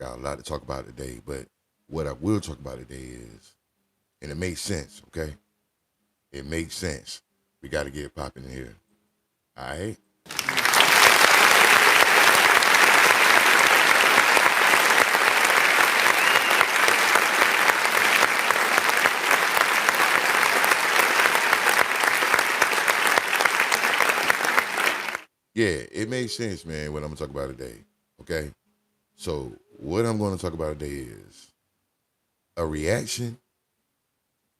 got a lot to talk about today, but what I will talk about today is, and it makes sense, okay? It makes sense. We got to get it popping in here. All right? Yeah, it makes sense, man, what I'm going to talk about today, okay? So, what I'm going to talk about today is a reaction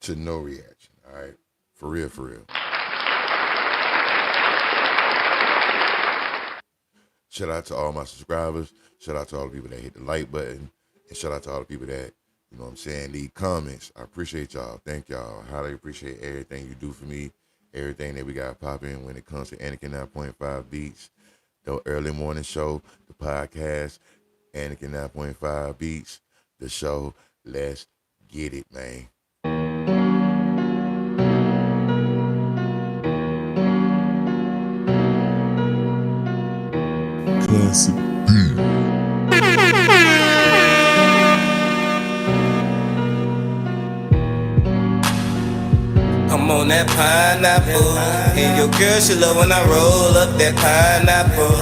to no reaction, all right? For real, for real. Shout out to all my subscribers. Shout out to all the people that hit the like button. And shout out to all the people that, you know what I'm saying, leave comments. I appreciate y'all. Thank y'all. Highly appreciate everything you do for me. Everything that we got popping when it comes to Anakin 9.5 Beats, the early morning show, the podcast, Anakin 9.5 Beats, the show. Let's get it, man. Classic I'm on that pineapple, and your girl, she love when I roll up that pineapple.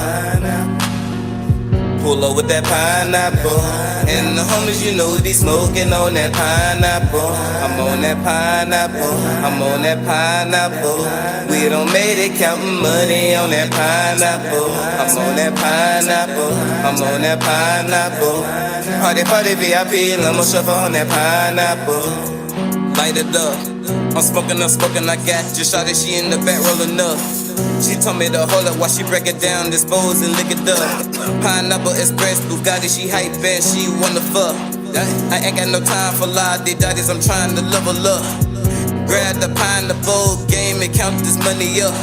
Pull up with that pineapple, and the homies, you know, be smoking on that pineapple. I'm on that pineapple, I'm on that pineapple. We done made it counting money on that pineapple. I'm on that pineapple, I'm on that pineapple. Party, party, VIP, I'ma shuffle on that pineapple. Light it up. I'm smoking, I got you. Shawty, she in the back rolling up. She told me to hold up while she break it down, dispose and lick it up. Pineapple Express, Bugatti, she hype and she wanna fuck. I ain't got no time for lie-de daddies, I'm trying to level up. Grab the pineapple game and count this money up.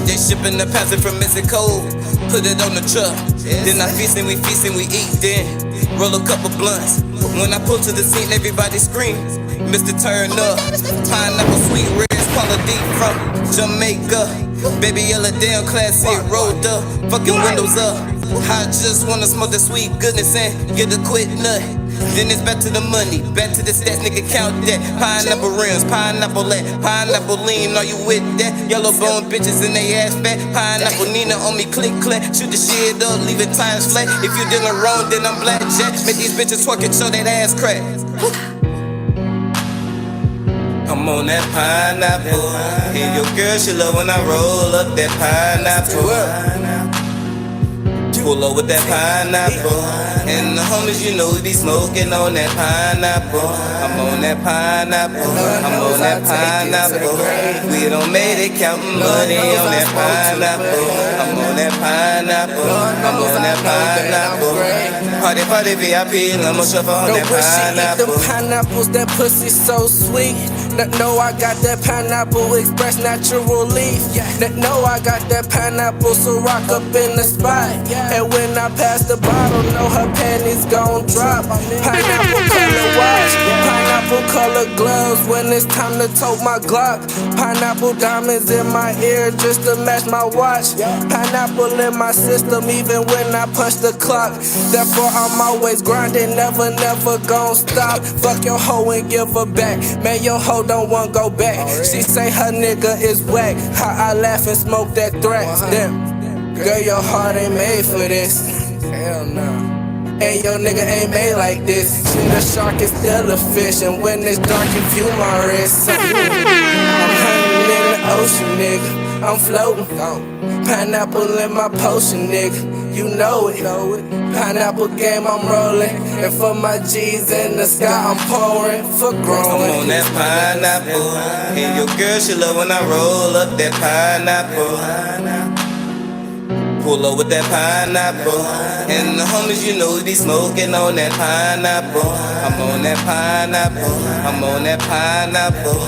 They shipping the passage from Mexico, put it on the truck. Then I feastin', we eat, then roll a couple blunts. When I pull to the scene, everybody scream, Mr. Turn Up. Pineapple sweet reds, quality from Jamaica. Baby yellow down, classic, rolled up, fucking windows up. I just wanna smoke the sweet goodness and get a quick nut. Then it's back to the money, back to the stats, nigga count that. Pineapple rims, pineapple lat, pineapple lean, are you with that? Yellow bone bitches in they ass fat. Pineapple Nina on me, click clack, shoot the shit up, leave it times flat. If you dealing wrong, then I'm blackjack. Make these bitches twerk and show that ass crack. I'm on that pineapple, and your girl, she love when I roll up that pineapple. Pull up with that pineapple, and the homies, you know, be smoking on that pineapple. I'm on that pineapple, I'm on that pineapple. We done made it counting money on that pineapple. I'm on that pineapple, I'm on that pineapple. Party, party, VIP, I'ma shuffle on that pineapple. Eat them pineapples, that pussy so sweet. Know I got that Pineapple Express natural leaf. Know I got that pineapple, so rock up in the spot. And when I pass the bottle, know her panties gon' drop. Pineapple color watch, pineapple color gloves when it's time to tote my Glock. Pineapple diamonds in my ear just to match my watch. Pineapple in my system even when I punch the clock. Therefore I'm always grinding, never gon' stop. Fuck your hoe and give her back. Man, your hoe don't want go back. She say her nigga is whack. How I laugh and smoke that thrack. Damn, girl, your heart ain't made for this. Hell no. And your nigga ain't made like this. She the shark is still a fish, and when it's dark you view my wrist. I'm hanging in the ocean, nigga. I'm floating. Pineapple in my potion, nigga. You know it. Pineapple game, I'm rolling. And for my G's in the sky, I'm pouring for growing. I'm on that pineapple, and your girl, she love when I roll up that pineapple. Pull up with that pineapple, and the homies, you know, be smoking on that pineapple. I'm on that pineapple, I'm on that pineapple.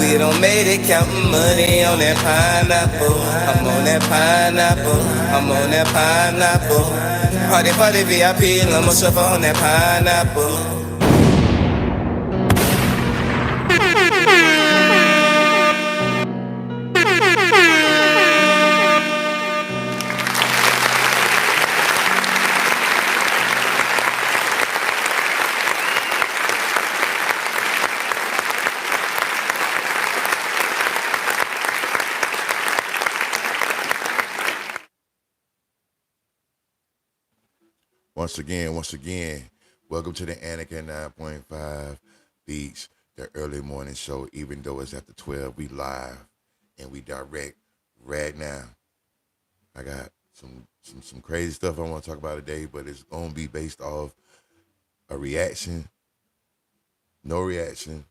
We done made it counting money on that pineapple. I'm on that pineapple, I'm on that pineapple. Party, party, VIP, I'ma shuffle on that pineapple. Once again, welcome to the Anakin 9.5 Beats, the early morning show. Even though it's after 12, we live and we direct right now. I got some crazy stuff I want to talk about today, but it's gonna be based off a reaction. No reaction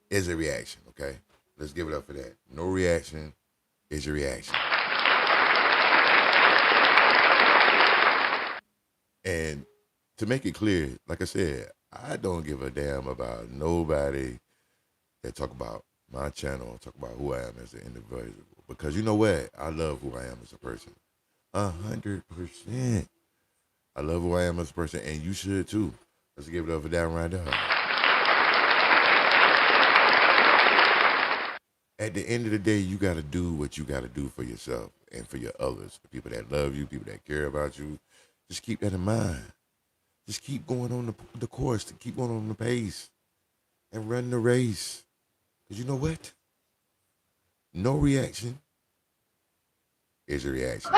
is a reaction, okay? Let's give it up for that. No reaction is a reaction. And to make it clear, like I said, I don't give a damn about nobody that talk about my channel, talk about who I am as an individual. Because you know what? I love who I am as a person. 100%. I love who I am as a person, and you should too. Let's give it up for that right there. At the end of the day, you got to do what you got to do for yourself and for your others, the people that love you, people that care about you. Just keep that in mind. Just keep going on the course, to keep going on the pace and run the race. Because you know what? No reaction is a reaction.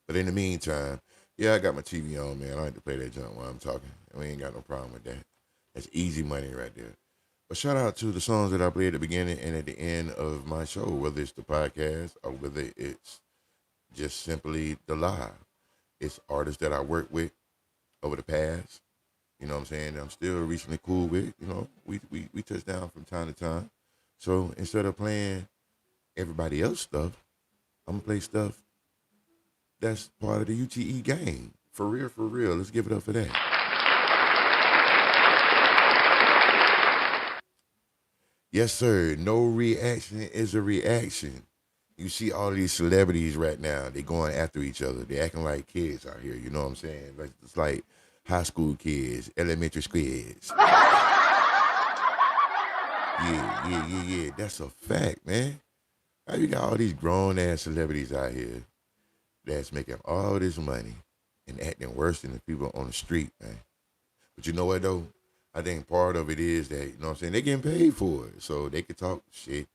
But in the meantime, yeah, I got my TV on, man. I don't have to play that junk while I'm talking. We ain't got no problem with that. That's easy money right there. But shout out to the songs that I play at the beginning and at the end of my show, whether it's the podcast or whether it's just simply the live. It's artists that I work with over the past. You know what I'm saying? I'm still recently cool with. You know, we touch down from time to time. So instead of playing everybody else stuff, I'm gonna play stuff that's part of the UTE game. For real. Let's give it up for that. Yes, sir. No reaction is a reaction. You see all these celebrities right now, they going after each other. They acting like kids out here, you know what I'm saying? Like, it's like high school kids, elementary kids. Yeah. That's a fact, man. How you got all these grown-ass celebrities out here that's making all this money and acting worse than the people on the street, man. But you know what, though? I think part of it is that, you know what I'm saying, they're getting paid for it. So they can talk shit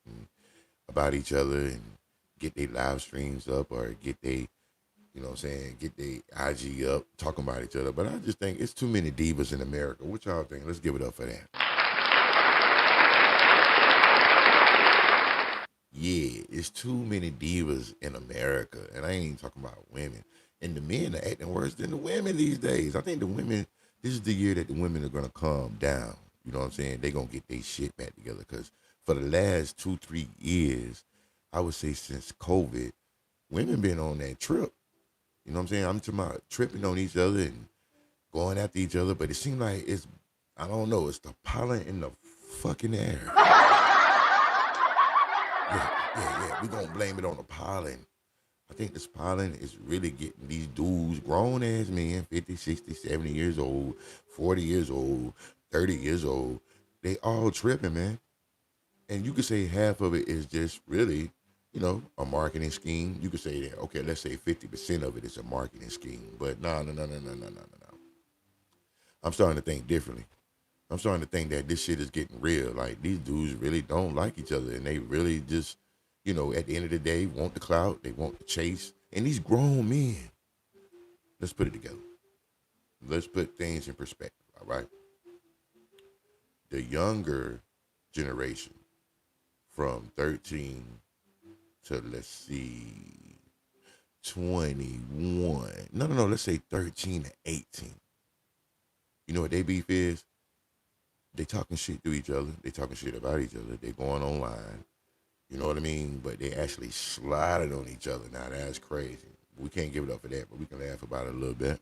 about each other and get their live streams up or get they, you know what I'm saying, get their IG up talking about each other. But I just think it's too many divas in America. What y'all think? Let's give it up for that. Yeah, it's too many divas in America. And I ain't even talking about women. And the men are acting worse than the women these days. I think the women, this is the year that the women are going to calm down. You know what I'm saying? They're going to get their shit back together. Because for the last 2-3 years, I would say since COVID, women been on that trip. You know what I'm saying? I'm talking about tripping on each other and going after each other. But it seems like it's, I don't know, it's the pollen in the fucking air. Yeah. We're going to blame it on the pollen. I think this pollen is really getting these dudes, grown-ass men, 50, 60, 70 years old, 40 years old, 30 years old. They all tripping, man. And you could say half of it is just really, you know, a marketing scheme. You could say that, okay, let's say 50% of it is a marketing scheme. But no. I'm starting to think differently. I'm starting to think that this shit is getting real. Like, these dudes really don't like each other, and they really just, you know, at the end of the day, want the clout, they want the chase. And these grown men, let's put it together. Let's put things in perspective, all right? The younger generation from 13 to, let's see, 21. No, let's say 13 to 18. You know what they beef is? They talking shit to each other. They talking shit about each other. They going online. You know what I mean? But they actually slided on each other. Now, that's crazy. We can't give it up for that, but we can laugh about it a little bit.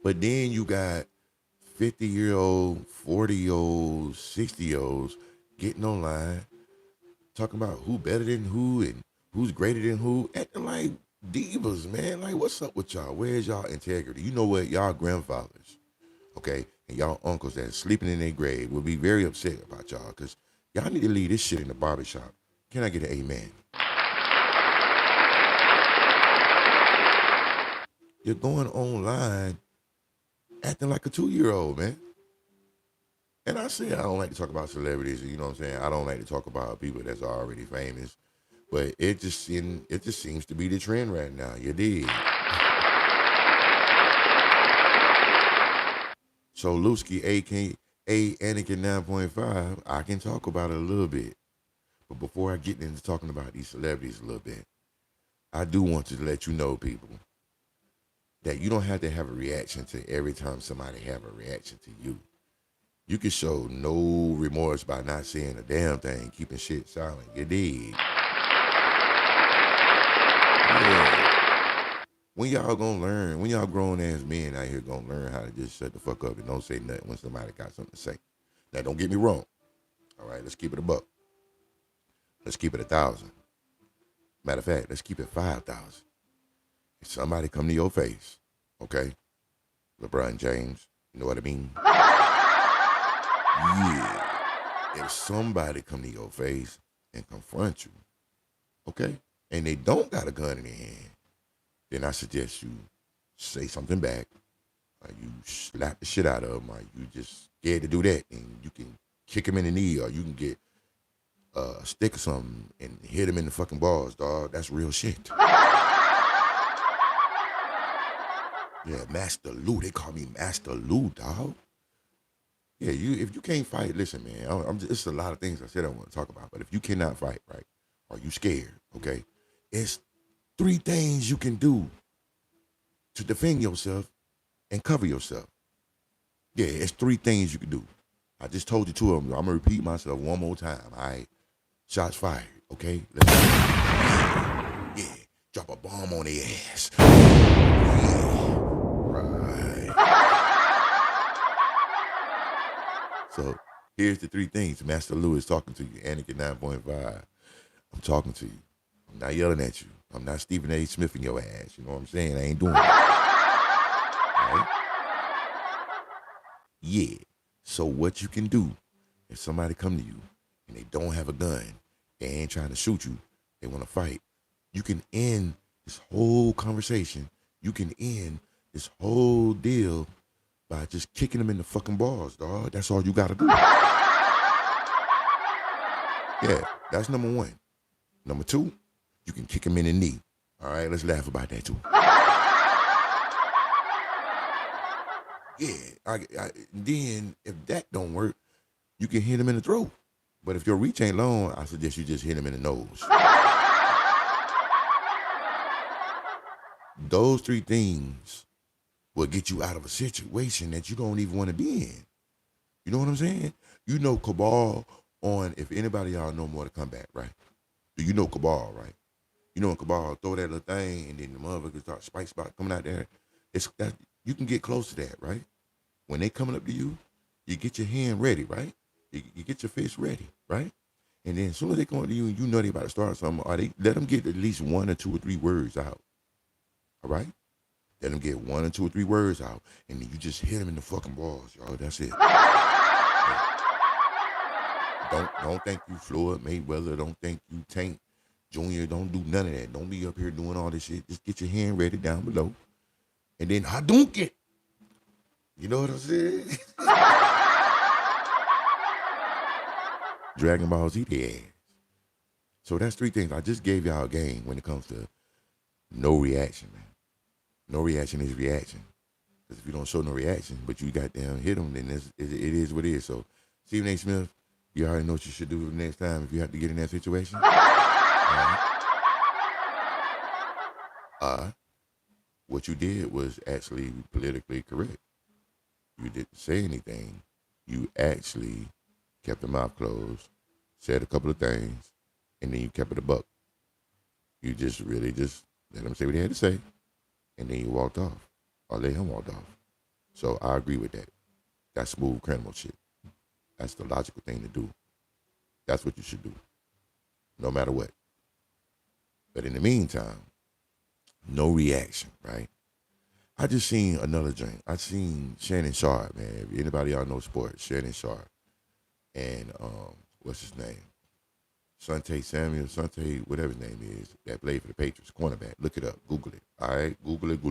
But then you got 50-year-old, 40-year-olds, 60-year-olds getting online, talking about who better than who and who's greater than who, acting like divas, man. Like, what's up with y'all? Where's y'all integrity? You know what? Y'all grandfathers, okay, and y'all uncles that are sleeping in their grave will be very upset about y'all because y'all need to leave this shit in the barbershop. Can I get an amen? You're going online acting like a 2-year-old, man. And I say I don't like to talk about celebrities. You know what I'm saying? I don't like to talk about people that's already famous. But it just seems to be the trend right now. You dig? So Lusky, A Anakin 9.5, I can talk about it a little bit. But before I get into talking about these celebrities a little bit, I do want to let you know, people, that you don't have to have a reaction to every time somebody have a reaction to you. You can show no remorse by not saying a damn thing, keeping shit silent. You dig? Yeah. When y'all gonna learn? When y'all grown ass men out here gonna learn how to just shut the fuck up and don't say nothing when somebody got something to say? Now, don't get me wrong. All right, let's keep it a buck. Let's keep it 1,000. Matter of fact, let's keep it 5,000. If somebody come to your face, okay, LeBron James, you know what I mean? Yeah. If somebody come to your face and confront you, okay, and they don't got a gun in their hand, then I suggest you say something back, or you slap the shit out of them, or you just scared to do that, and you can kick him in the knee, or you can get a stick or something and hit him in the fucking balls, dog. That's real shit. Yeah, Master Lou. They call me Master Lou, dog. Yeah, if you can't fight, listen, man. It's a lot of things I said I want to talk about, but if you cannot fight, right, or you scared, okay, it's 3 things you can do to defend yourself and cover yourself. Yeah, it's 3 things you can do. I just told you 2 of them. I'm gonna repeat myself one more time. All right, shots fired. Okay, let's go. Yeah, drop a bomb on their ass. Yeah, right. So here's the 3 things. Master Lou is talking to you. Anakin 9.5. I'm talking to you. I'm not yelling at you. I'm not Stephen A. Smith in your ass. You know what I'm saying? I ain't doing that. All right? Yeah. So what you can do if somebody come to you and they don't have a gun, they ain't trying to shoot you, they want to fight, you can end this whole conversation. You can end this whole deal by just kicking them in the fucking balls, dog. That's all you gotta do. Yeah, that's number 1. Number 2, you can kick him in the knee. All right, let's laugh about that too. Yeah, then if that don't work, you can hit him in the throat. But if your reach ain't long, I suggest you just hit him in the nose. Those 3 things will get you out of a situation that you don't even want to be in. You know what I'm saying? You know Cabal on, if anybody y'all know Mortal Kombat, right? Do you know Cabal, right? You know in Cabal, throw that little thing and then the motherfuckers start spike spot coming out there. It's that you can get close to that, right? When they coming up to you, you get your hand ready, right? You get your fist ready, right? And then as soon as they come up to you and you know they about to start something, or they let them get at least 1 or 2 or 3 words out. All right? Let them get 1 or 2 or 3 words out, and then you just hit them in the fucking balls, y'all. That's it. Don't think you Floyd Mayweather. Don't think you Tank Junior. Don't do none of that. Don't be up here doing all this shit. Just get your hand ready down below, and then Hadouken. You know what I'm saying? Dragon Ball Z their ass. So that's 3 things. I just gave y'all a game when it comes to no reaction, man. No reaction is reaction. Because if you don't show no reaction, but you goddamn hit them, then it is what it is. So, Stephen A. Smith, you already know what you should do the next time if you have to get in that situation. What you did was actually politically correct. You didn't say anything. You actually kept your mouth closed, said a couple of things, and then you kept it a buck. You just really just let them say what they had to say, and then you walked off, or let him walk off. So I agree with that. That's smooth criminal shit. That's the logical thing to do. That's what you should do, no matter what. But in the meantime, no reaction, right? I just seen another drink. I seen Shannon Sharp, man. If anybody y'all know sports, Shannon Sharp. And what's his name? Sante, whatever his name is, that played for the Patriots, cornerback. Look it up. Google it. All right? Google it.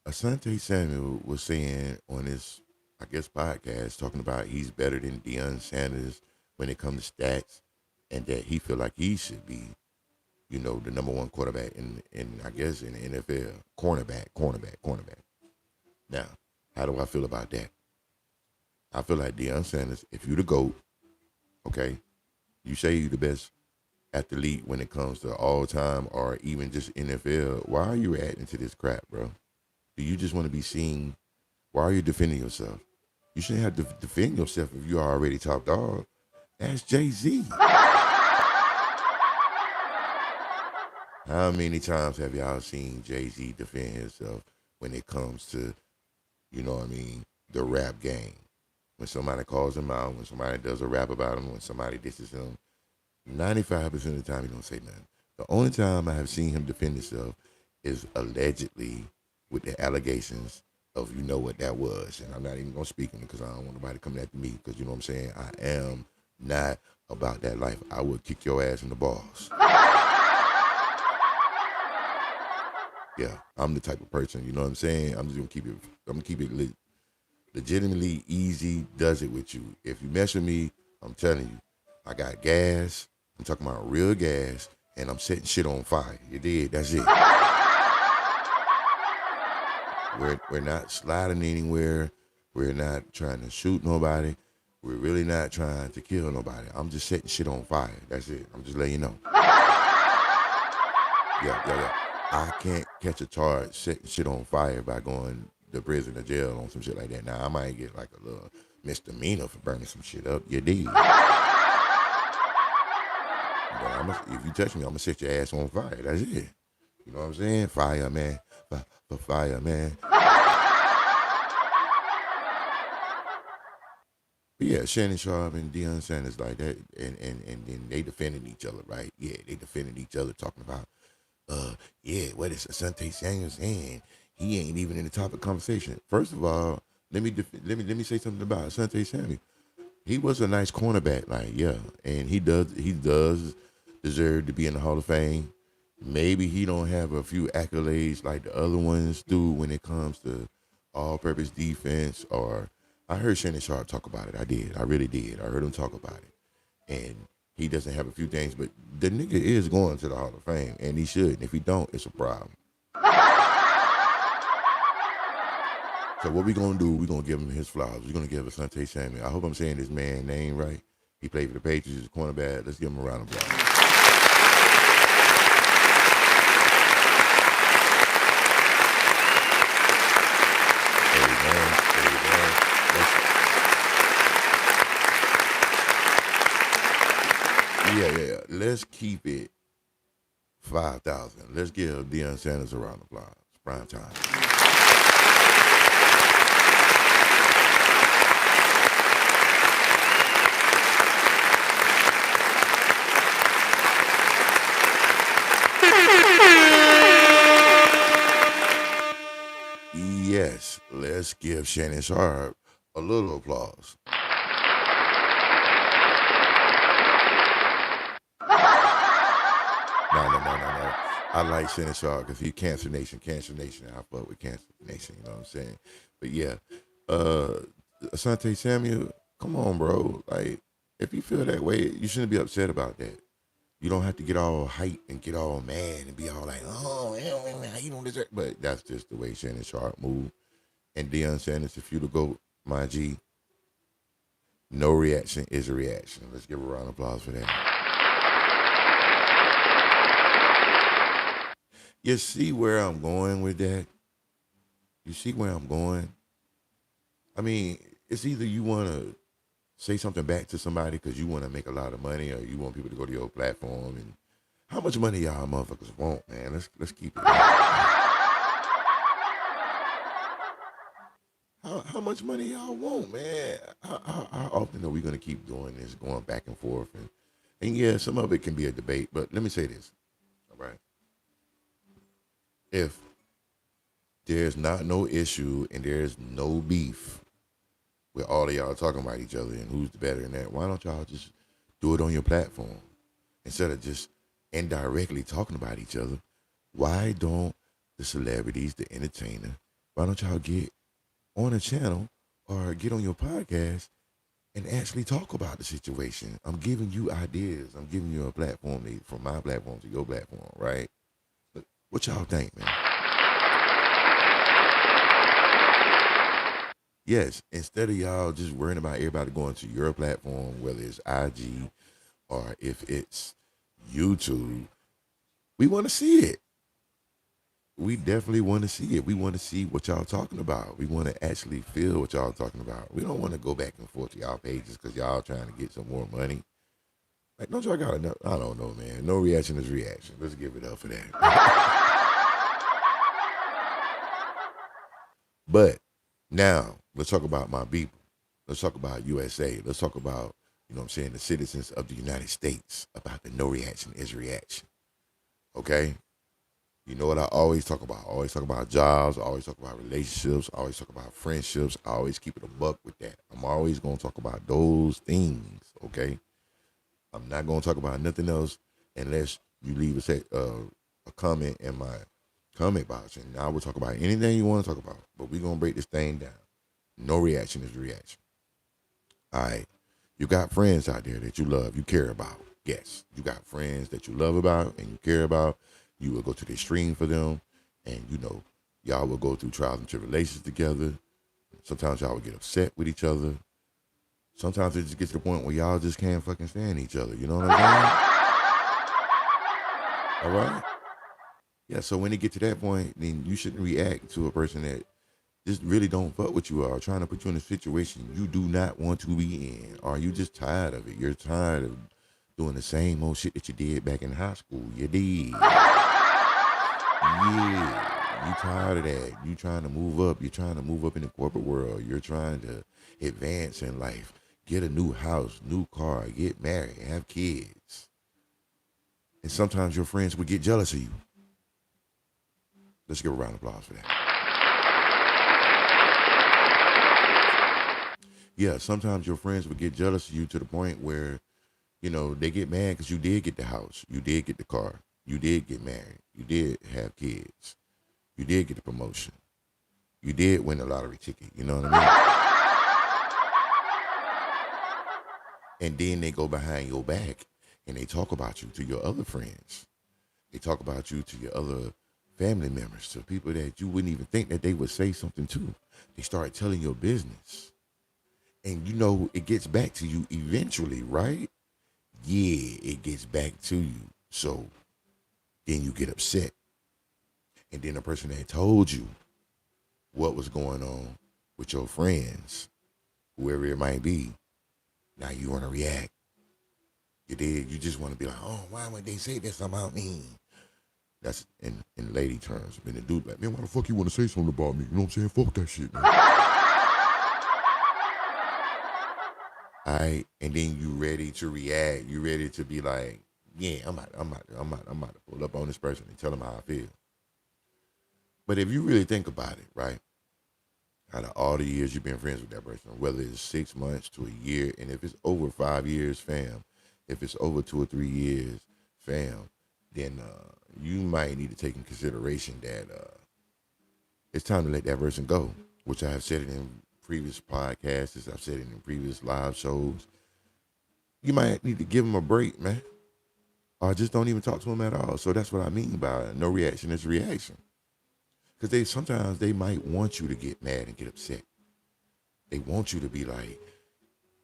Asante Samuel was saying on his, I guess, podcast, talking about he's better than Deion Sanders when it comes to stats, and that he feel like he should be, the number one quarterback in I guess in the NFL, cornerback. Now, how do I feel about that? I feel like Deion Sanders, if you the GOAT, okay, you say you the best athlete when it comes to all time or even just NFL, why are you adding to this crap, bro? Do you just want to be seen? Why are you defending yourself? You shouldn't have to defend yourself if you are already top dog. Ask Jay-Z. How many times have y'all seen Jay-Z defend himself when it comes to, the rap game? When somebody calls him out, when somebody does a rap about him, when somebody disses him, 95% of the time he don't say nothing. The only time I have seen him defend himself is allegedly with the allegations of what that was. And I'm not even going to speak on it because I don't want nobody coming after me because you know what I'm saying? I am not about that life. I would kick your ass in the balls. Yeah, I'm the type of person, you know what I'm saying? I'm just going to keep it legitimately easy, does it with you. If you mess with me, I'm telling you, I got gas. I'm talking about real gas, and I'm setting shit on fire. You did, that's it. We're not sliding anywhere. We're not trying to shoot nobody. We're really not trying to kill nobody. I'm just setting shit on fire. That's it. I'm just letting you know. Yeah. I can't catch a charge setting shit on fire by going to prison or jail on some shit like that. Now, I might get like a little misdemeanor for burning some shit up. You did. But if you touch me, I'm going to set your ass on fire. That's it. You know what I'm saying? Fire, man. Fire, man. But yeah, Shannon Sharp and Deion Sanders like that, and then they defending each other, right? Yeah, they defending each other, talking about, what is Asante Samuel saying? He ain't even in the topic conversation. First of all, let me say something about Asante Samuel. He was a nice cornerback, and he does deserve to be in the Hall of Fame. Maybe he don't have a few accolades like the other ones do when it comes to all-purpose defense. Or I heard Shannon Sharp talk about it. I did. I really did. I heard him talk about it, and he doesn't have a few things, but the nigga is going to the Hall of Fame, and he should. And if he don't, it's a problem. So what we gonna do? We gonna give him his flowers. We're gonna give Asante Samuel. I hope I'm saying this man's name right. He played for the Patriots, he's a cornerback. Let's give him a round of applause. Yeah. Let's keep it 5,000. Let's give Deion Sanders a round of applause. Prime time. Yes, let's give Shannon Sharp a little applause. No. I like Shannon Sharp because he's Cancer Nation. I fuck with Cancer Nation, you know what I'm saying? But yeah, Asante Samuel, come on, bro. Like, if you feel that way, you shouldn't be upset about that. You don't have to get all hype and get all mad and be all like, oh, you don't deserve. But that's just the way Shannon Sharp moved. And Deion Sanders, if you to go, my G, no reaction is a reaction. Let's give a round of applause for that. You see where I'm going with that? You see where I'm going? I mean, it's either you want to say something back to somebody because you want to make a lot of money, or you want people to go to your platform. And how much money y'all motherfuckers want, man? Let's keep it. How much money y'all want, man? How often are we gonna keep doing this, going back and forth? And yeah, some of it can be a debate, but let me say this, all right? If there's not no issue and there's no beef with all of y'all talking about each other and who's better than that, why don't y'all just do it on your platform instead of just indirectly talking about each other? Why don't the celebrities, the entertainer, Why don't y'all get on a channel or get on your podcast and actually talk about the situation? I'm giving you ideas. I'm giving you a platform from my platform to your platform, right? What y'all think, man? Yes, instead of y'all just worrying about everybody going to your platform, whether it's IG or if it's YouTube, we want to see it. We definitely want to see it. We want to see what y'all talking about. We want to actually feel what y'all talking about. We don't want to go back and forth to y'all pages because y'all trying to get some more money. Like, don't y'all got enough? I don't know, man. No reaction is reaction. Let's give it up for that. But now let's talk about my people. Let's talk about USA. Let's talk about, you know what I'm saying, the citizens of the United States, about the no reaction is reaction. Okay? You know what I always talk about? I always talk about jobs. I always talk about relationships. I always talk about friendships. I always keep it a buck with that. I'm always going to talk about those things, okay? I'm not going to talk about nothing else unless you leave a comment in my comment box. And now we'll talk about anything you want to talk about. But we're going to break this thing down. No reaction is reaction. All right. You got friends out there that you love, you care about. Yes. You got friends that you love about and you care about. You will go to the extreme for them, and you know, y'all will go through trials and tribulations together. Sometimes y'all will get upset with each other. Sometimes it just gets to the point where y'all just can't fucking stand each other. You know what I'm saying? All right? Yeah, so when it get to that point, then you shouldn't react to a person that just really don't fuck with you or trying to put you in a situation you do not want to be in, or you just tired of it. You're tired of doing the same old shit that you did back in high school. You did. Yeah, you tired of that. You trying to move up. You're trying to move up in the corporate world. You're trying to advance in life. Get a new house, new car, get married, have kids. And sometimes your friends would get jealous of you. Let's give a round of applause for that. Yeah, sometimes your friends would get jealous of you to the point where, you know, they get mad because you did get the house, you did get the car, you did get married, you did have kids, you did get the promotion, you did win the lottery ticket, you know what I mean? And then they go behind your back and they talk about you to your other friends. They talk about you to your other family members, to people that you wouldn't even think that they would say something to. They start telling your business. And you know, it gets back to you eventually, right? Yeah, it gets back to you. So then you get upset. And then the person that told you what was going on with your friends, whoever it might be, now you want to react. You did. You just want to be like, oh, why would they say this about me? That's in lady terms. When the dude like, man, why the fuck you want to say something about me? You know what I'm saying? Fuck that shit, man. All right, and then you ready to react. You ready to be like, yeah, I'm about to pull up on this person and tell them how I feel. But if you really think about it, right? Out of all the years you've been friends with that person, whether it's 6 months to a year, and if it's over 5 years, fam, if it's over 2 or 3 years, fam, then you might need to take in consideration that it's time to let that person go, which I have said it in previous podcasts, I've said it in previous live shows. You might need to give them a break, man. Or just don't even talk to them at all. So that's what I mean by no reaction is reaction. Because sometimes they might want you to get mad and get upset. They want you to be like,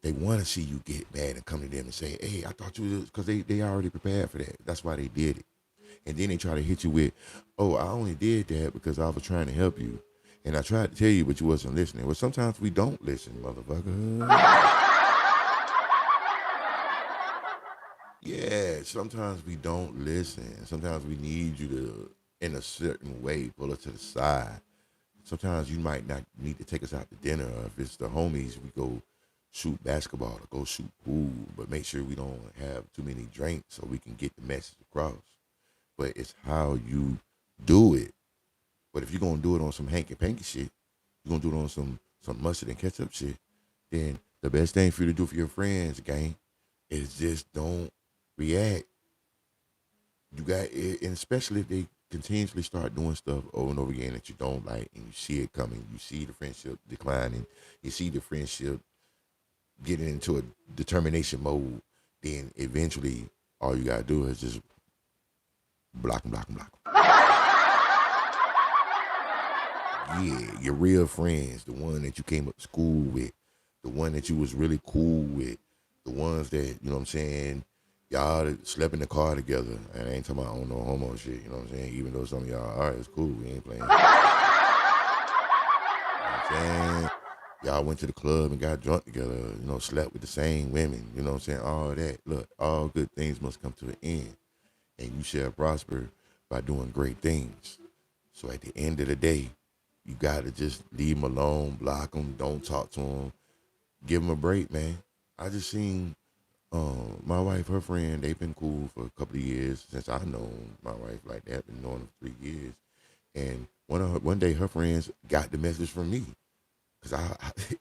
they want to see you get mad and come to them and say, hey, I thought you was, because they already prepared for that. That's why they did it. And then they try to hit you with, oh, I only did that because I was trying to help you. And I tried to tell you, but you wasn't listening. Well, sometimes we don't listen, motherfucker. Yeah, sometimes we don't listen. Sometimes we need you to, in a certain way, pull us to the side. Sometimes you might not need to take us out to dinner. Or if it's the homies, we go shoot basketball or go shoot pool. But make sure we don't have too many drinks so we can get the message across. But it's how you do it. But if you're going to do it on some hanky-panky shit, you're going to do it on some mustard and ketchup shit, then the best thing for you to do for your friends, gang, is just don't react. You got, and especially if they continuously start doing stuff over and over again that you don't like, and you see it coming, you see the friendship declining, you see the friendship getting into a determination mode, then eventually all you gotta do is just block them, block them, block them. Yeah, your real friends, the one that you came up to school with, the one that you was really cool with, the ones that, you know what I'm saying, y'all that slept in the car together. And I ain't talking about on no homo shit, you know what I'm saying? Even though some of y'all, all right, it's cool, we ain't playing. You know what I'm saying? Y'all went to the club and got drunk together, you know, slept with the same women, you know what I'm saying? All that. Look, all good things must come to an end. And you shall prosper by doing great things. So at the end of the day, you got to just leave them alone, block them, don't talk to them, give them a break, man. I just seen my wife, her friend, they've been cool for a couple of years since I known my wife like that, been knowing her 3 years. And one day her friends got the message from me. Cause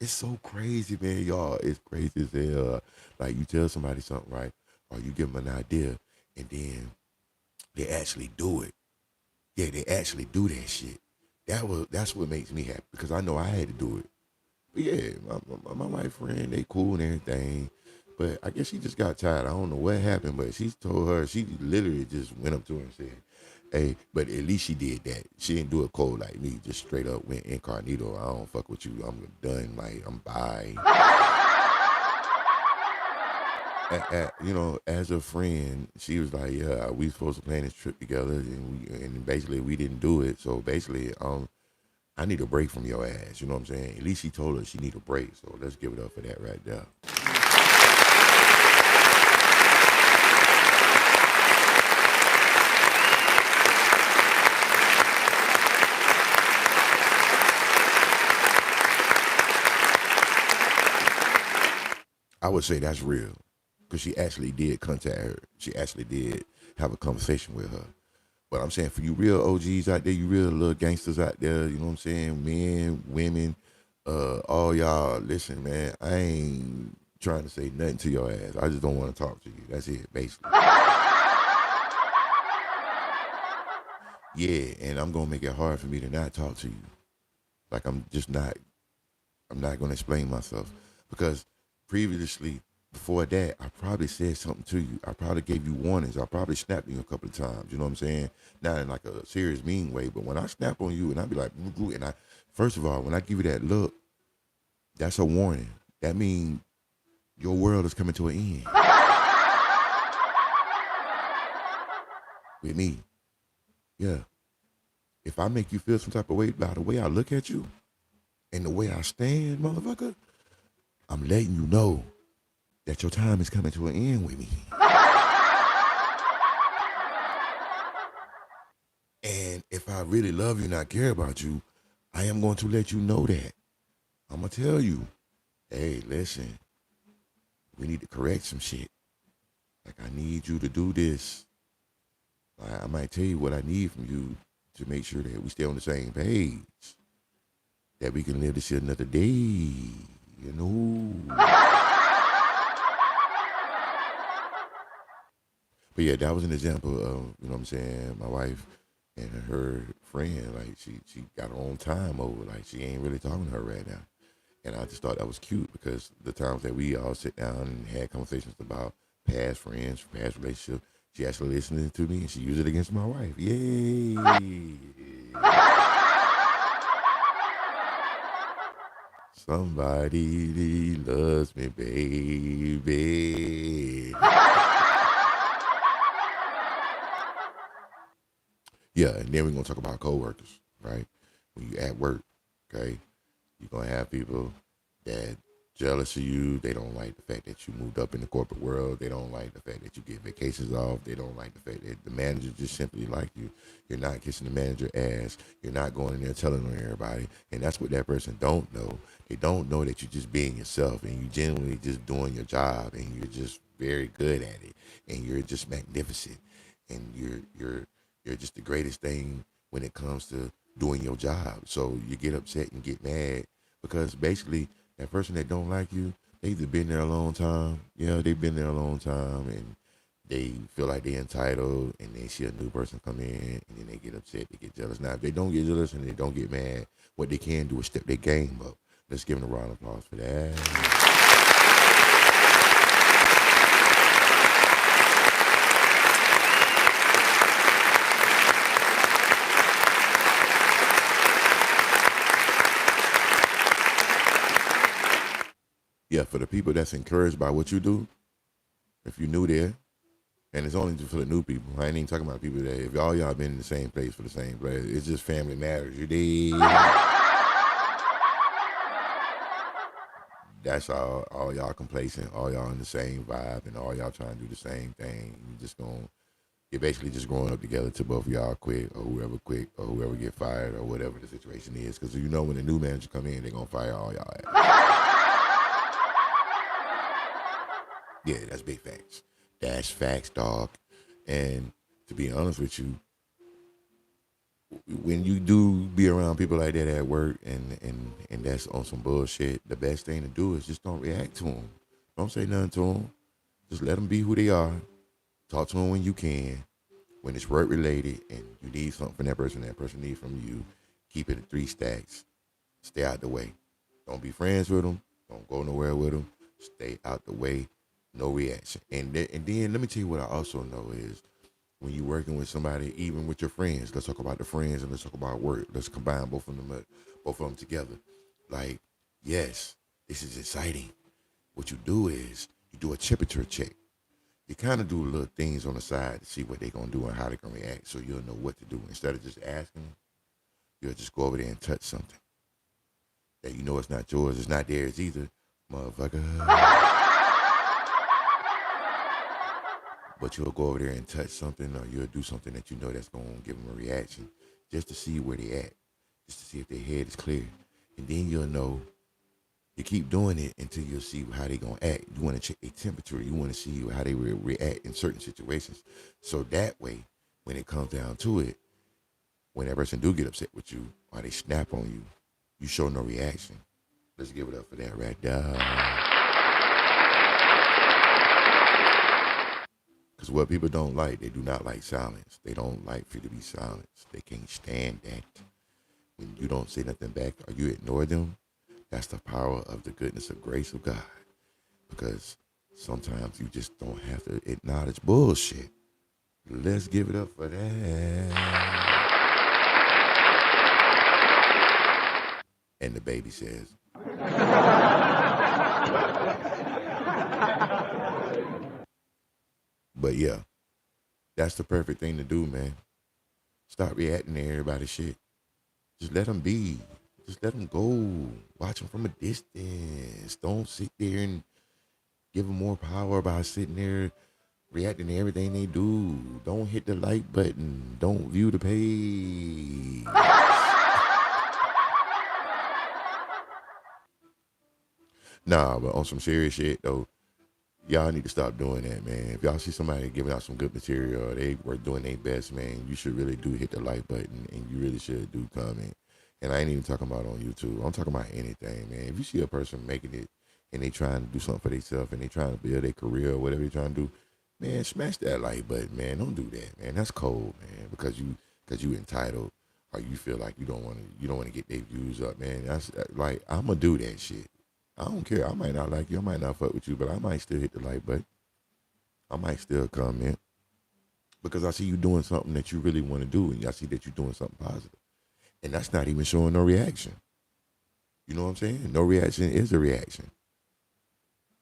it's so crazy, man, y'all. It's crazy as hell. Like you tell somebody something, right? Or you give them an idea and then they actually do it. Yeah, they actually do that shit. That's what makes me happy because I know I had to do it. But yeah, my wife friend, they cool and everything. But I guess she just got tired. I don't know what happened, but she told her, she literally just went up to her and said, hey, but at least she did that. She didn't do it cold like me, just straight up went incognito. I don't fuck with you. I'm done. Like, I'm bye. You know, as a friend, she was like, yeah, we supposed to plan this trip together, and basically we didn't do it. So basically, I need a break from your ass. You know what I'm saying? At least she told her she need a break. So let's give it up for that right there. I would say that's real because she actually did contact her. She actually did have a conversation with her. But I'm saying for you real OGs out there, you real little gangsters out there, you know what I'm saying? Men, women, all y'all, listen, man, I ain't trying to say nothing to your ass. I just don't want to talk to you. That's it, basically. Yeah, and I'm going to make it hard for me to not talk to you. Like I'm not going to explain myself because previously, before that, I probably said something to you. I probably gave you warnings. I probably snapped you a couple of times. You know what I'm saying? Not in like a serious, mean way, but when I snap on you and I be like, and first of all, when I give you that look, that's a warning. That means your world is coming to an end. With me. Yeah. If I make you feel some type of way by the way I look at you and the way I stand, motherfucker, I'm letting you know that your time is coming to an end with me. And if I really love you and I care about you, I am going to let you know that. I'm going to tell you, hey, listen, we need to correct some shit. Like, I need you to do this. I might tell you what I need from you to make sure that we stay on the same page. That we can live this shit another day, you know? But yeah, that was an example of, you know what I'm saying, my wife and her friend, like she got her own time over, like she ain't really talking to her right now. And I just thought that was cute because the times that we all sit down and had conversations about past friends, past relationships, she actually listening to me and she used it against my wife. Yay! Somebody loves me, baby. Yeah, and then we're gonna talk about coworkers, right? When you at work, okay, you're gonna have people that jealous of you. They don't like the fact that you moved up in the corporate world. They don't like the fact that you get vacations off. They don't like the fact that the manager just simply like you. You're not kissing the manager ass. You're not going in there telling on everybody. And that's what that person don't know. They don't know that you're just being yourself and you genuinely just doing your job and you're just very good at it and you're just magnificent and you're just the greatest thing when it comes to doing your job. So you get upset and get mad because basically that person that don't like you, they either been there a long time. Yeah, they've been there a long time and they feel like they're entitled, and they see a new person come in, and then they get upset, they get jealous. Now, if they don't get jealous and they don't get mad, what they can do is step their game up. Let's give them a round of applause for that. Yeah, for the people that's encouraged by what you do, if you're new there, and it's only for the new people. I ain't even talking about people that if all y'all been in the same place for the same place, it's just family matters. You dig? That's all y'all complacent, all y'all in the same vibe, and all y'all trying to do the same thing. You're basically just growing up together till both of y'all quit, or whoever get fired, or whatever the situation is. Because you know when the new manager come in, they're gonna fire all y'all ass. Yeah, that's big facts. That's facts, dog. And to be honest with you, when you do be around people like that at work and that's on some bullshit, the best thing to do is just don't react to them. Don't say nothing to them. Just let them be who they are. Talk to them when you can. When it's work related and you need something from that person needs from you, keep it at 3 stacks. Stay out the way. Don't be friends with them. Don't go nowhere with them. Stay out the way. No reaction. And then let me tell you what I also know is when you're working with somebody, even with your friends, let's talk about the friends and let's talk about work. Let's combine both of them together. Like, yes, this is exciting. What you do is you do a temperature check. You kind of do little things on the side to see what they're going to do and how they're going to react so you'll know what to do. Instead of just asking them, you'll just go over there and touch something that you know it's not yours. It's not theirs either, motherfucker. But you'll go over there and touch something or you'll do something that you know that's going to give them a reaction just to see where they at, just to see if their head is clear. And then you'll know, you keep doing it until you'll see how they going to act. You want to check their temperature. You want to see how they react in certain situations. So that way, when it comes down to it, when that person do get upset with you or they snap on you, you show no reaction. Let's give it up for that right there. Because what people don't like, they do not like silence. They don't like for you to be silenced. They can't stand that. When you don't say nothing back or you ignore them, that's the power of the goodness of grace of God. Because sometimes you just don't have to acknowledge bullshit. Let's give it up for that. And the baby says, but yeah, that's the perfect thing to do, man. Stop reacting to everybody's shit. Just let them be. Just let them go. Watch them from a distance. Don't sit there and give them more power by sitting there reacting to everything they do. Don't hit the like button. Don't view the page. Nah, but on some serious shit, though, y'all need to stop doing that, man. If y'all see somebody giving out some good material or they were doing their best, man, you should really do hit the like button and you really should do comment. And I ain't even talking about on YouTube. I'm talking about anything, man. If you see a person making it and they trying to do something for themselves and they trying to build their career or whatever they're trying to do, man, smash that like button, man. Don't do that, man. That's cold, man. Because you entitled or you feel like you don't want to get their views up, man. That's like I'm gonna do that shit. I don't care. I might not like you. I might not fuck with you, but I might still hit the like button. I might still comment because I see you doing something that you really want to do, and I see that you're doing something positive. And that's not even showing no reaction. You know what I'm saying? No reaction is a reaction.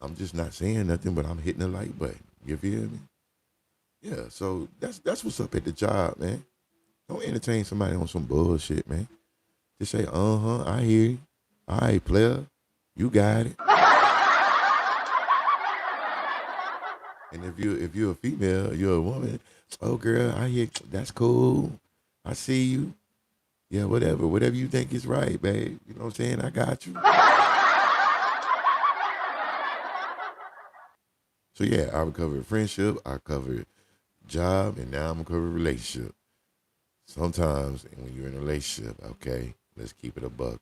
I'm just not saying nothing, but I'm hitting the like button. You feel me? Yeah, so that's what's up at the job, man. Don't entertain somebody on some bullshit, man. Just say, I hear you. All right, player. You got it. And if you're a female, you're a woman, oh girl, I hear that's cool. I see you. Yeah, whatever you think is right, babe. You know what I'm saying? I got you. So yeah, I covered friendship, I covered job, and now I'm gonna cover relationship. Sometimes when you're in a relationship, okay, let's keep it a buck.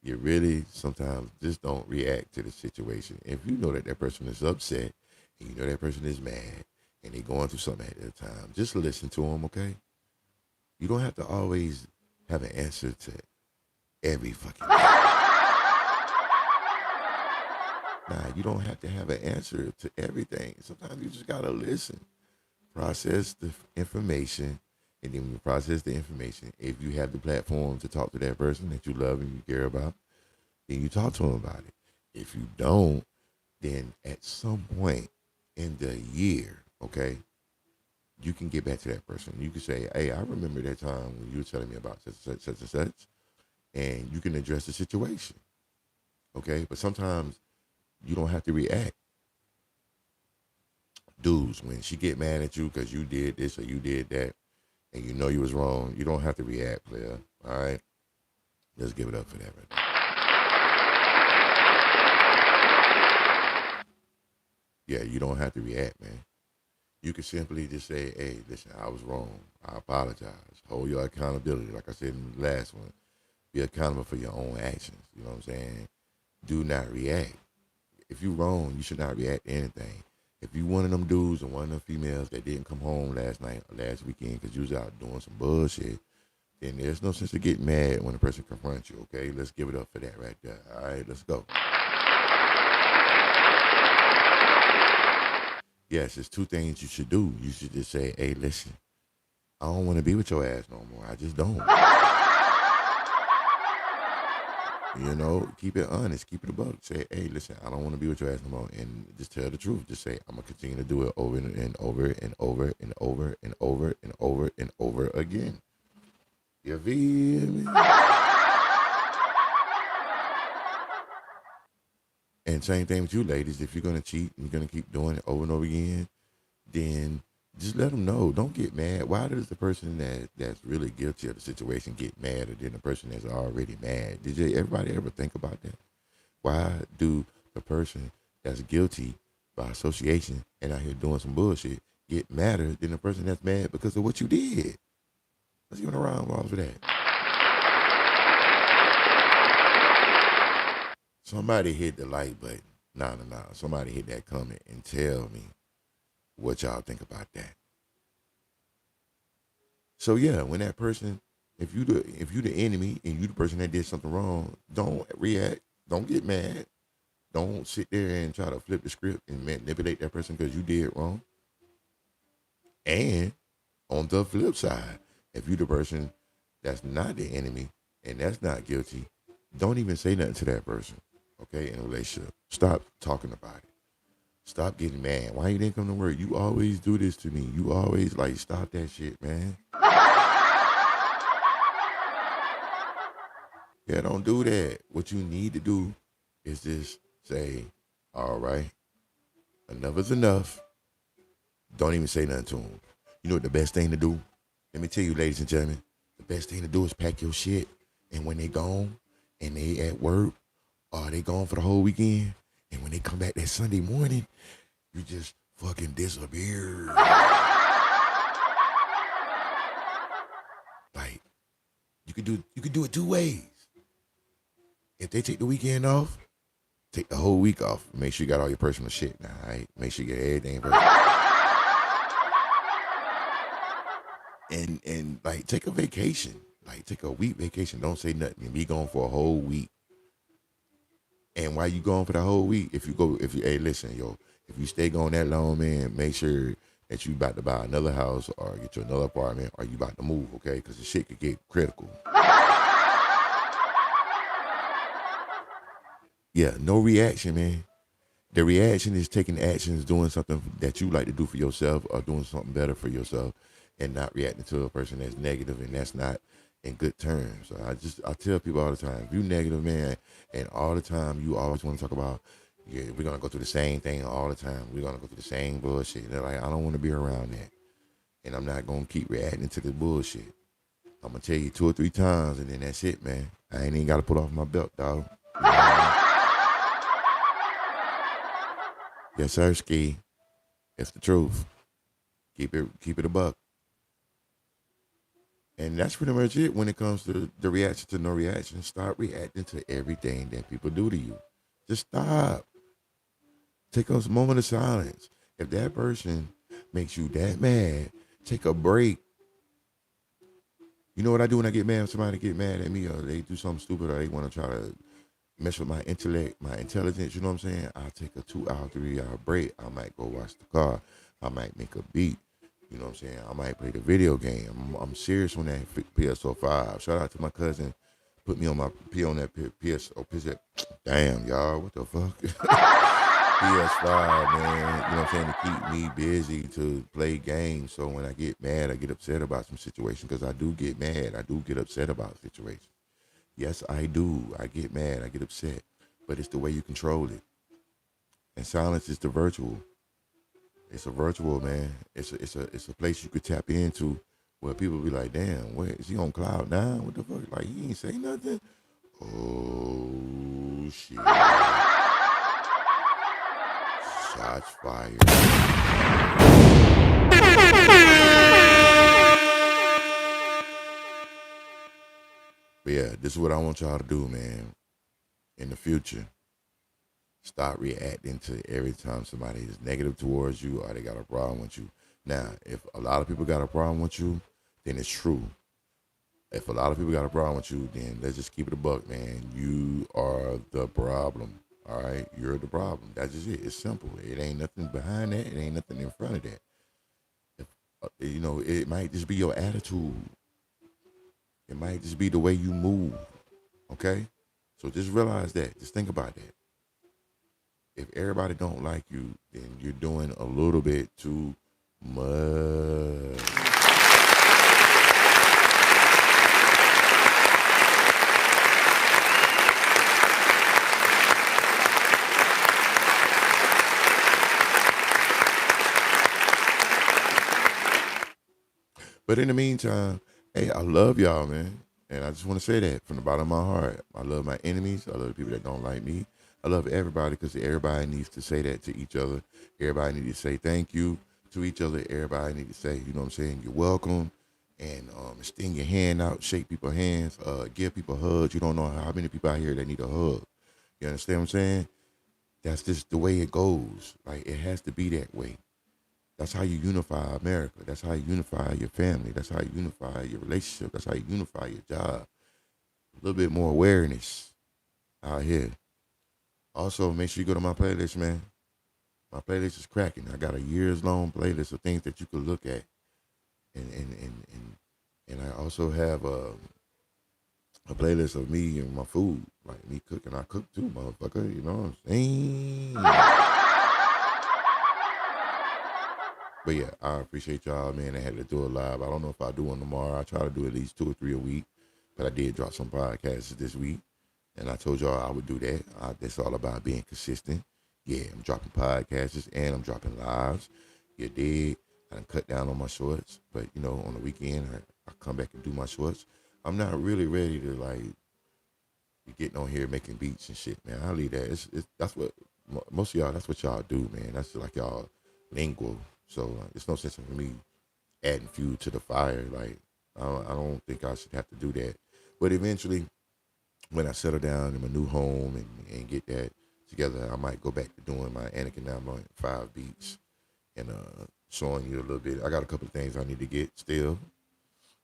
You really sometimes just don't react to the situation. If you know that person is upset and you know that person is mad, and they going through something at that time, just listen to them, okay? You don't have to always have an answer to every fucking thing. Nah, you don't have to have an answer to everything. Sometimes you just gotta listen, process the information, and then when you process the information, if you have the platform to talk to that person that you love and you care about, then you talk to them about it. If you don't, then at some point in the year, okay, you can get back to that person. You can say, hey, I remember that time when you were telling me about such and such, and you can address the situation, okay? But sometimes you don't have to react. Dudes, when she get mad at you because you did this or you did that, and you know you was wrong, you don't have to react, player, all right? Let's give it up for that right there. Yeah, you don't have to react, man. You can simply just say, hey, listen, I was wrong. I apologize. Hold your accountability. Like I said in the last one, be accountable for your own actions. You know what I'm saying? Do not react. If you're wrong, you should not react to anything. If you one of them dudes or one of them females that didn't come home last night or last weekend because you was out doing some bullshit, then there's no sense of getting mad when a person confronts you, okay? Let's give it up for that right there. All right, let's go. Yes, it's two things you should do. You should just say, hey, listen, I don't want to be with your ass no more. I just don't. You know, keep it honest, keep it a buck. Say, hey, listen, I don't want to be with your ass no more. And just tell the truth. Just say, I'm going to continue to do it over and over and over and over and over and over and over again. You feel me? And same thing with you ladies. If you're going to cheat and you're going to keep doing it over and over again, then just let them know. Don't get mad. Why does the person that's really guilty of the situation get madder than the person that's already mad? Everybody ever think about that? Why do the person that's guilty by association and out here doing some bullshit get madder than the person that's mad because of what you did? Let's give it a round of applause for that. Somebody hit the like button. Nah. Somebody hit that comment and tell me what y'all think about that. So yeah, when that person, if you the enemy and you the person that did something wrong, don't react. Don't get mad. Don't sit there and try to flip the script and manipulate that person because you did wrong. And on the flip side, if you the person that's not the enemy and that's not guilty, don't even say nothing to that person. Okay, in a relationship, stop talking about it. Stop getting mad. Why you didn't come to work? You always do this to me. You always stop that shit, man. Yeah, don't do that. What you need to do is just say, all right, enough is enough. Don't even say nothing to them. You know what the best thing to do? Let me tell you, ladies and gentlemen, the best thing to do is pack your shit. And when they gone and they at work, or they gone for the whole weekend, and when they come back that Sunday morning, you just fucking disappear. Like, you could do it two ways. If they take the weekend off, take the whole week off. Make sure you got all your personal shit now, all right? Make sure you get everything. And take a vacation. Take a week vacation. Don't say nothing and be gone for a whole week. And while you gone for the whole week, hey, listen, yo, if you stay gone that long, man, make sure that you about to buy another house or get you another apartment or you about to move, okay? Because the shit could get critical. Yeah, no reaction, man. The reaction is taking actions, doing something that you like to do for yourself or doing something better for yourself and not reacting to a person that's negative and that's not in good terms. I tell people all the time, if you negative, man, and all the time you always want to talk about, yeah, we're going to go through the same thing all the time. We're going to go through the same bullshit. And they're like, I don't want to be around that. And I'm not going to keep reacting to the bullshit. I'm going to tell you 2 or 3 times and then that's it, man. I ain't even got to put off my belt, dog. You know what I mean? Yes, sir, Ski. It's the truth. Keep it a buck. And that's pretty much it when it comes to the reaction to no reaction. Start reacting to everything that people do to you. Just stop. Take a moment of silence. If that person makes you that mad, take a break. You know what I do when I get mad? If somebody get mad at me or they do something stupid or they want to try to mess with my intellect, my intelligence, you know what I'm saying? I'll take a 2 hour, 3 hour break. I might go watch the car. I might make a beat. You know what I'm saying? I might play the video game. I'm serious on that PS05. Shout out to my cousin. Put me on my PS. Oh, damn, y'all. What the fuck? PS5, man. You know what I'm saying? To keep me busy, to play games. So when I get mad, I get upset about some situation because I do get mad. I do get upset about situations. Yes, I do. I get mad. I get upset. But it's the way you control it. And silence is the virtual. It's a virtual, man. It's a place you could tap into where people be like, damn, where is he on cloud nine? What the fuck? Like, he ain't say nothing. Oh shit. Shots fired. But yeah, this is what I want y'all to do, man. In the future, stop reacting to every time somebody is negative towards you or they got a problem with you. Now, if a lot of people got a problem with you, then it's true. If a lot of people got a problem with you, then let's just keep it a buck, man. You are the problem. All right? You're the problem. That's just it. It's simple. It ain't nothing behind that. It ain't nothing in front of that. If, it might just be your attitude. It might just be the way you move. Okay? So just realize that. Just think about that. If everybody don't like you, then you're doing a little bit too much. But in the meantime, hey, I love y'all, man. And I just want to say that from the bottom of my heart. I love my enemies. I love the people that don't like me. I love everybody because everybody needs to say that to each other. Everybody needs to say thank you to each other. Everybody needs to say, you know what I'm saying, you're welcome. And extend your hand out, shake people's hands, give people hugs. You don't know how many people out here that need a hug. You understand what I'm saying? That's just the way it goes. Like, it has to be that way. That's how you unify America. That's how you unify your family. That's how you unify your relationship. That's how you unify your job. A little bit more awareness out here. Also, make sure you go to my playlist, man. My playlist is cracking. I got a years-long playlist of things that you could look at. And I also have a playlist of me and my food. Like me cooking. I cook too, motherfucker. You know what I'm saying? But yeah, I appreciate y'all, man. I had to do it live. I don't know if I'll do one tomorrow. I try to do at least 2 or 3 a week. But I did drop some podcasts this week. And I told y'all I would do that. That's all about being consistent. Yeah, I'm dropping podcasts and I'm dropping lives. You dig? I done cut down on my shorts. But, on the weekend, I come back and do my shorts. I'm not really ready to, be getting on here making beats and shit, man. I'll leave that. That's what, most of y'all, that's what y'all do, man. That's like y'all lingual. So it's no sense in me adding fuel to the fire. Like, I don't think I should have to do that. But eventually, when I settle down in my new home and get that together, I might go back to doing my Anakin 9.5 beats and showing you a little bit. I got a couple of things I need to get still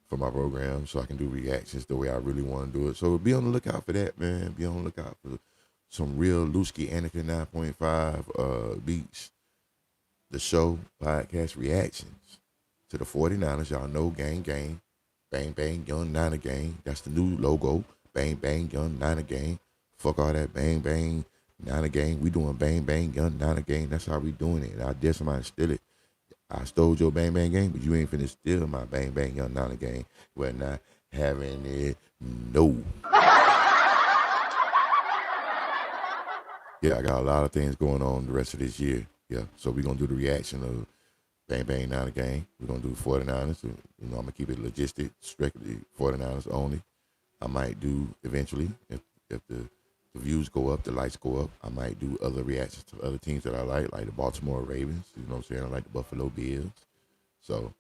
for my program so I can do reactions the way I really want to do it. So be on the lookout for that, man. Be on the lookout for some real Lusky Anakin 9.5 beats. The show, podcast reactions to the 49ers. Y'all know gang, gang, bang, bang, young Niner gang. That's the new logo. Bang, bang, young Niner gang. Fuck all that bang, bang, Niner gang. We doing bang, bang, young Niner gang. That's how we doing it. I dare somebody steal it. I stole your bang, bang gang, but you ain't finna steal my bang, bang, young Niner gang. We're not having it. No. Yeah, I got a lot of things going on the rest of this year. Yeah, so we're going to do the reaction of Bang Bang Niner Gang. We're going to do 49ers. I'm going to keep it logistic, strictly 49ers only. I might do eventually, if the views go up, the lights go up, I might do other reactions to other teams that I like the Baltimore Ravens. You know what I'm saying? I like the Buffalo Bills. So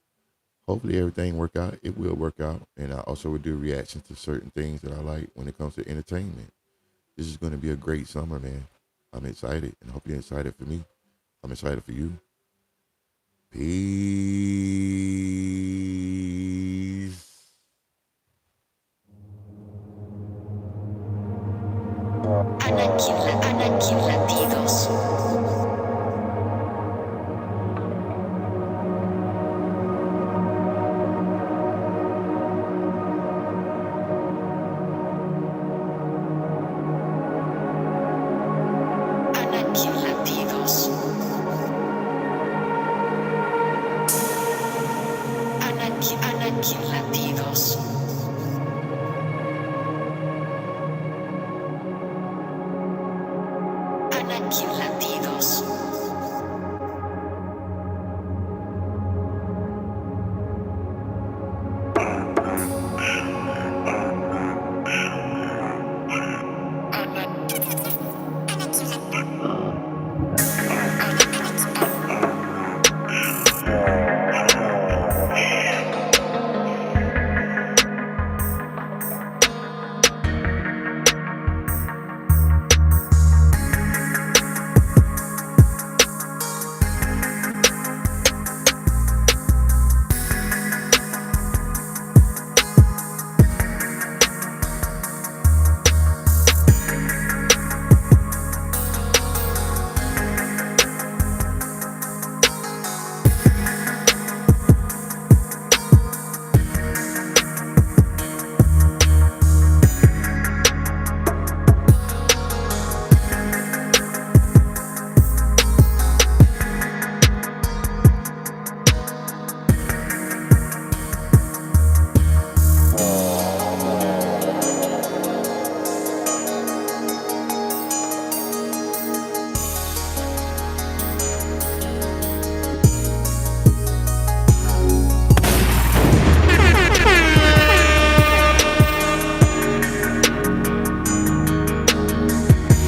hopefully everything work out. It will work out. And I also will do reactions to certain things that I like when it comes to entertainment. This is going to be a great summer, man. I'm excited, and I hope you're excited for me. I'm excited for you. Peace. Anakin Latidos. Anakin Latidos. Anakin Latidos. Anakin Latidos.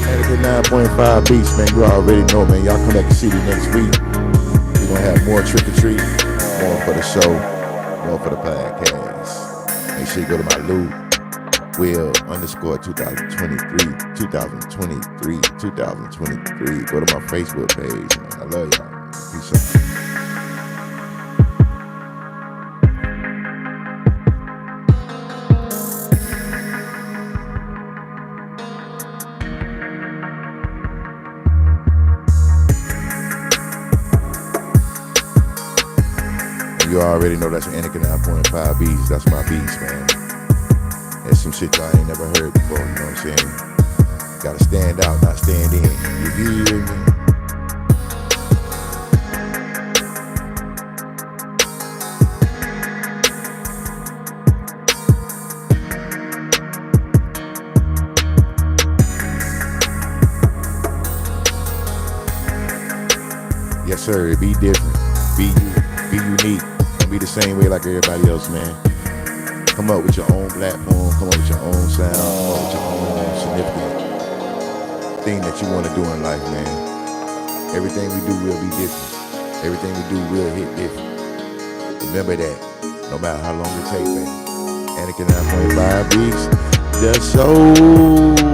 Anakin 9.5 Beats, man. You already know, man. Y'all come back to see me next week. We're gonna have more trick or treat, more for the show, more for the podcast. Make sure you go to my loop. Will _ 2023. Go to my Facebook page, man. I love y'all. Peace out. You already know that's Anakin 9.5 Beats. That's my beats, man. There's some shit y'all ain't never heard before, you know what I'm saying? Gotta stand out, not stand in. You hear me? Yes, sir. Be different. Be you. Be unique. Don't be the same way like everybody else, man. Come up with your own platform. Come up with your own sound. Come up with your own significant thing that you want to do in life, man. Everything we do will be different. Everything we do will hit different. Remember that. No matter how long it takes, man. Anakin 9.5 Beats. The soul.